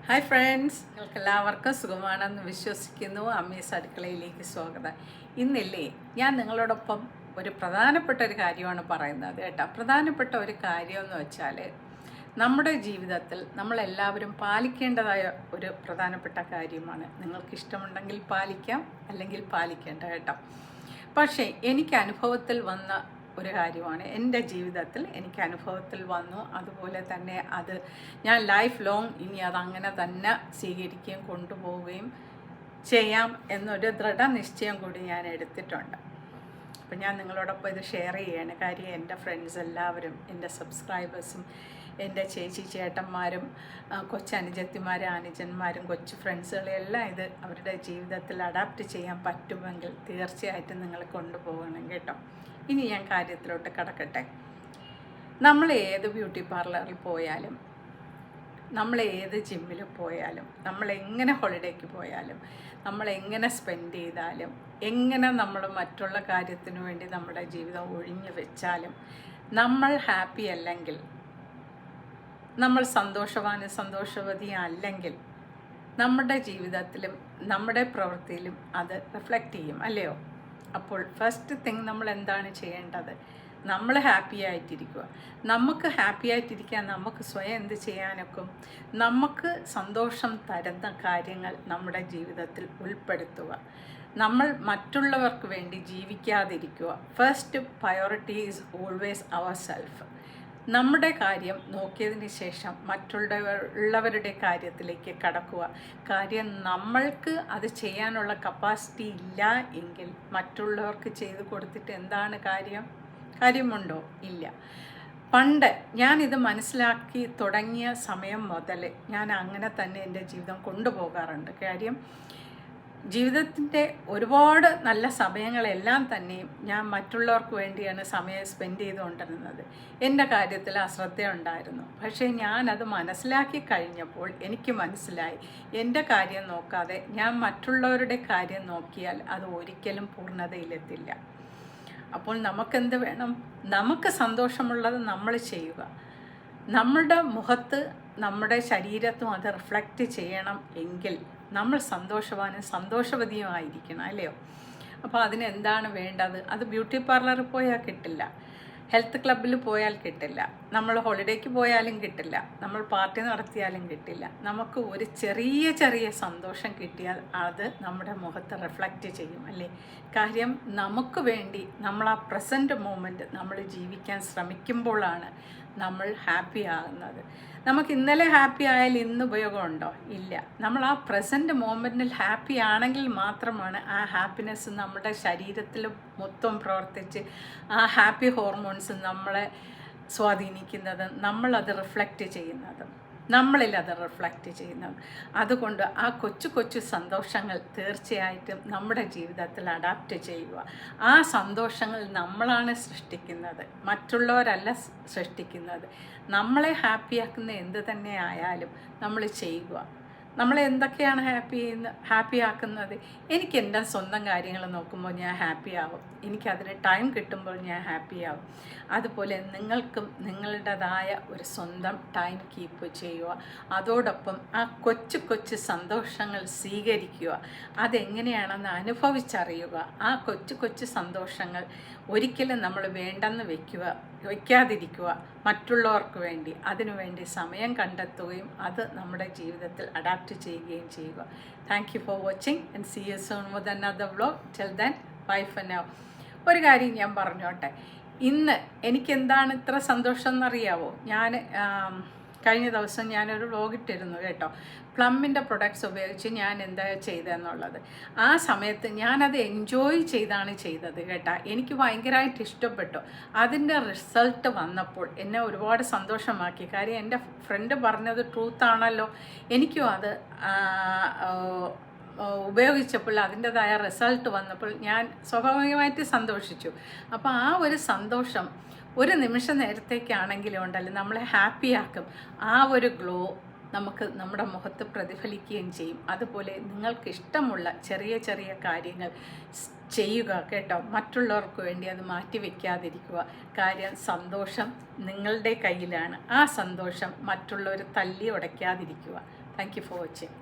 Hi friends, നിങ്ങൾക്ക് എല്ലാവർക്കും സുഖമാണെന്ന് വിശ്വസിക്കുന്നു. അമ്മീസ് അടുക്കളയിലേക്ക് സ്വാഗതം. ഇന്നില്ലേ ഞാൻ നിങ്ങളോടൊപ്പം ഒരു പ്രധാനപ്പെട്ട ഒരു കാര്യമാണ് പറയുന്നത് കേട്ടോ. പ്രധാനപ്പെട്ട ഒരു കാര്യം എന്ന് വെച്ചാൽ നമ്മുടെ ജീവിതത്തിൽ നമ്മളെല്ലാവരും പാലിക്കേണ്ടതായ ഒരു പ്രധാനപ്പെട്ട കാര്യമാണ്. നിങ്ങൾക്ക് ഇഷ്ടമുണ്ടെങ്കിൽ പാലിക്കാം, അല്ലെങ്കിൽ പാലിക്കേണ്ട കേട്ടോ. പക്ഷേ എനിക്ക് അനുഭവത്തിൽ വന്ന ഒരു കാര്യമാണ്. എൻ്റെ ജീവിതത്തിൽ എനിക്ക് അനുഭവത്തിൽ വന്നു. അതുപോലെ തന്നെ അത് ഞാൻ ലൈഫ് ലോങ് ഇനി അതങ്ങനെ തന്നെ സ്വീകരിക്കുകയും കൊണ്ടുപോവുകയും ചെയ്യാം എന്നൊരു ദൃഢനിശ്ചയം കൂടി ഞാൻ എടുത്തിട്ടുണ്ട്. അപ്പം ഞാൻ നിങ്ങളോടൊപ്പം ഇത് ഷെയർ ചെയ്യുകയാണ്. കാര്യം എൻ്റെ ഫ്രണ്ട്സ് എല്ലാവരും, എൻ്റെ സബ്സ്ക്രൈബേഴ്സും, എൻ്റെ ചേച്ചി ചേട്ടന്മാരും, കൊച്ചനുജത്തിമാരും അനുജന്മാരും കൊച്ചു ഫ്രണ്ട്സുകളും എല്ലാം ഇത് അവരുടെ ജീവിതത്തിൽ അഡാപ്റ്റ് ചെയ്യാൻ പറ്റുമെങ്കിൽ തീർച്ചയായിട്ടും നിങ്ങൾ കൊണ്ടുപോകണം കേട്ടോ. ഇനി ഞാൻ കാര്യത്തിലോട്ട് കടക്കട്ടെ. നമ്മൾ ഏത് ബ്യൂട്ടി പാർലറിൽ പോയാലും, നമ്മൾ ഏത് ജിമ്മിൽ പോയാലും, നമ്മൾ എങ്ങനെ ഹോളിഡേക്ക് പോയാലും, നമ്മൾ എങ്ങനെ സ്പെൻഡ് ചെയ്താലും, എങ്ങനെ നമ്മൾ മറ്റുള്ള കാര്യത്തിനു വേണ്ടി നമ്മുടെ ജീവിതം ഒഴിഞ്ഞു വെച്ചാലും, നമ്മൾ ഹാപ്പി അല്ലെങ്കിൽ, നമ്മൾ സന്തോഷവതിയും അല്ലെങ്കിൽ നമ്മുടെ ജീവിതത്തിലും നമ്മുടെ പ്രവൃത്തിയിലും അത് റിഫ്ലക്റ്റ് ചെയ്യും, അല്ലയോ? അപ്പോൾ ഫസ്റ്റ് തിങ് നമ്മൾ എന്താണ് ചെയ്യേണ്ടത്? നമ്മൾ ഹാപ്പി ആയിട്ടിരിക്കുക. നമുക്ക് ഹാപ്പി ആയിട്ടിരിക്കാൻ നമുക്ക് സ്വയം എന്ത് ചെയ്യാനൊക്കും? നമുക്ക് സന്തോഷം തരുന്ന കാര്യങ്ങൾ നമ്മുടെ ജീവിതത്തിൽ ഉൾപ്പെടുത്തുക. നമ്മൾ മറ്റുള്ളവർക്ക് വേണ്ടി ജീവിക്കാതിരിക്കുക. First priority is always our self. നമ്മുടെ കാര്യം നോക്കിയതിന് ശേഷം മറ്റുള്ളവരുടെ കാര്യത്തിലേക്ക് കടക്കുക. കാര്യം നമ്മൾക്ക് അത് ചെയ്യാനുള്ള കപ്പാസിറ്റി ഇല്ല എങ്കിൽ മറ്റുള്ളവർക്ക് ചെയ്തു കൊടുത്തിട്ട് എന്താണ് കാര്യമുണ്ടോ? ഇല്ല. പണ്ട് ഞാനിത് മനസ്സിലാക്കി തുടങ്ങിയ സമയം മുതൽ ഞാൻ അങ്ങനെ തന്നെ എൻ്റെ ജീവിതം കൊണ്ടുപോകാറുണ്ട്. കാര്യം ജീവിതത്തിൻ്റെ ഒരുപാട് നല്ല സമയങ്ങളെല്ലാം തന്നെയും ഞാൻ മറ്റുള്ളവർക്ക് വേണ്ടിയാണ് സമയം സ്പെൻഡ് ചെയ്തുകൊണ്ടിരുന്നത്. എൻ്റെ കാര്യത്തിൽ അശ്രദ്ധയുണ്ടായിരുന്നു. പക്ഷേ ഞാനത് മനസ്സിലാക്കി കഴിഞ്ഞപ്പോൾ എനിക്ക് മനസ്സിലായി, എൻ്റെ കാര്യം നോക്കാതെ ഞാൻ മറ്റുള്ളവരുടെ കാര്യം നോക്കിയാൽ അത് ഒരിക്കലും പൂർണ്ണതയിലെത്തില്ല. അപ്പോൾ നമുക്കെന്ത് വേണം? നമുക്ക് സന്തോഷമുള്ളത് നമ്മൾ ചെയ്യുക. നമ്മളുടെ മുഖത്ത്, നമ്മുടെ ശരീരത്തും അത് റിഫ്ലക്റ്റ് ചെയ്യണം എങ്കിൽ നമ്മൾ സന്തോഷവതിയുമായിരിക്കണം, അല്ലയോ? അപ്പോൾ അതിനെന്താണ് വേണ്ടത്? അത് ബ്യൂട്ടി പാർലറിൽ പോയാൽ കിട്ടില്ല, ഹെൽത്ത് ക്ലബ്ബിൽ പോയാൽ കിട്ടില്ല, നമ്മൾ ഹോളിഡേക്ക് പോയാലും കിട്ടില്ല, നമ്മൾ പാർട്ടി നടത്തിയാലും കിട്ടില്ല. നമുക്ക് ഒരു ചെറിയ സന്തോഷം കിട്ടിയാൽ അത് നമ്മുടെ മുഖത്ത് റിഫ്ലക്റ്റ് ചെയ്യും, അല്ലേ? കാര്യം നമുക്ക് വേണ്ടി നമ്മൾ ആ പ്രസൻറ്റ് മൂമെൻറ്റ് നമ്മൾ ജീവിക്കാൻ ശ്രമിക്കുമ്പോഴാണ് നമ്മൾ ഹാപ്പി ആകുന്നത്. നമുക്ക് ഇന്നലെ ഹാപ്പി ആയാൽ ഇന്ന് ഉപയോഗമുണ്ടോ? ഇല്ല. നമ്മൾ ആ പ്രസൻറ്റ് മൊമെൻറ്റിൽ ഹാപ്പി ആണെങ്കിൽ മാത്രമാണ് ആ ഹാപ്പിനെസ് നമ്മുടെ ശരീരത്തിൽ മൊത്തം പ്രവർത്തിച്ച് ആ ഹാപ്പി ഹോർമോൺസ് നമ്മളെ സ്വാധീനിക്കുന്നത്, നമ്മളത് റിഫ്ലക്റ്റ് ചെയ്യുന്നതും, നമ്മളിൽ അത് റിഫ്ലക്റ്റ് ചെയ്യുന്നത്. അതുകൊണ്ട് ആ കൊച്ചു സന്തോഷങ്ങൾ തീർച്ചയായിട്ടും നമ്മുടെ ജീവിതത്തിൽ അഡാപ്റ്റ് ചെയ്യുക. ആ സന്തോഷങ്ങൾ നമ്മളാണ് സൃഷ്ടിക്കുന്നത്, മറ്റുള്ളവരല്ല സൃഷ്ടിക്കുന്നത്. നമ്മളെ ഹാപ്പിയാക്കുന്ന എന്ത് തന്നെ ആയാലും നമ്മൾ ചെയ്യുക. നമ്മളെ എന്തൊക്കെയാണ് ഹാപ്പി ആക്കുന്നത്? എനിക്ക് എൻ്റെ സ്വന്തം കാര്യങ്ങൾ നോക്കുമ്പോൾ ഞാൻ ഹാപ്പി ആവും. എനിക്കതിന് ടൈം കിട്ടുമ്പോൾ ഞാൻ ഹാപ്പി ആവും. അതുപോലെ നിങ്ങൾക്കും നിങ്ങളുടേതായ ഒരു സ്വന്തം ടൈം കീപ്പ് ചെയ്യുക. അതോടൊപ്പം ആ കൊച്ചു സന്തോഷങ്ങൾ സ്വീകരിക്കുക. അതെങ്ങനെയാണെന്ന് അനുഭവിച്ചറിയുക. ആ കൊച്ചു സന്തോഷങ്ങൾ ഒരിക്കലും നമ്മൾ വേണ്ടെന്ന് വയ്ക്കാതിരിക്കുക. മറ്റുള്ളവർക്ക് വേണ്ടി, അതിനുവേണ്ടി സമയം കണ്ടെത്തുകയും അത് നമ്മുടെ ജീവിതത്തിൽ അഡാപ്റ്റ് ചെയ്യുകയും ചെയ്യുക. Thank you for watching and see you soon with another vlog. Till then, bye for now. ഒരു കാര്യം ഞാൻ പറഞ്ഞോട്ടെ. ഇന്ന് എനിക്കെന്താണ് ഇത്ര സന്തോഷം എന്നറിയാവോ? ഞാൻ കഴിഞ്ഞ ദിവസം ഞാനൊരു വ്ലോഗ് ഇട്ടിരുന്നു കേട്ടോ. പ്ലമ്മിൻ്റെ പ്രൊഡക്ട്സ് ഉപയോഗിച്ച് ഞാൻ എന്താ ചെയ്തതെന്നുള്ളത്. ആ സമയത്ത് ഞാനത് എൻജോയ് ചെയ്താണ് ചെയ്തത് കേട്ടോ. എനിക്ക് ഭയങ്കരമായിട്ട് ഇഷ്ടപ്പെട്ടു. അതിൻ്റെ റിസൾട്ട് വന്നപ്പോൾ എന്നെ ഒരുപാട് സന്തോഷമാക്കി. കാര്യം എൻ്റെ ഫ്രണ്ട് പറഞ്ഞത് ട്രൂത്താണല്ലോ. എനിക്കും അത് ഉപയോഗിച്ചപ്പോൾ അതിൻ്റെതായ റിസൾട്ട് വന്നപ്പോൾ ഞാൻ സ്വാഭാവികമായിട്ട് സന്തോഷിച്ചു. അപ്പോൾ ആ ഒരു സന്തോഷം ഒരു നിമിഷ നേരത്തേക്കാണെങ്കിലും ഉണ്ടല്ലോ നമ്മളെ ഹാപ്പിയാക്കും. ആ ഒരു ഗ്ലോ നമുക്ക് നമ്മുടെ മുഖത്ത് പ്രതിഫലിക്കുകയും ചെയ്യും. അതുപോലെ നിങ്ങൾക്ക് ഇഷ്ടമുള്ള ചെറിയ കാര്യങ്ങൾ ചെയ്യുക കേട്ടോ. മറ്റുള്ളവർക്ക് വേണ്ടി അത് മാറ്റി വയ്ക്കാതിരിക്കുക. കാര്യം സന്തോഷം നിങ്ങളുടെ കയ്യിലാണ്. ആ സന്തോഷം മറ്റുള്ളവർ തല്ലി ഉടയ്ക്കാതിരിക്കുക. Thank you for watching.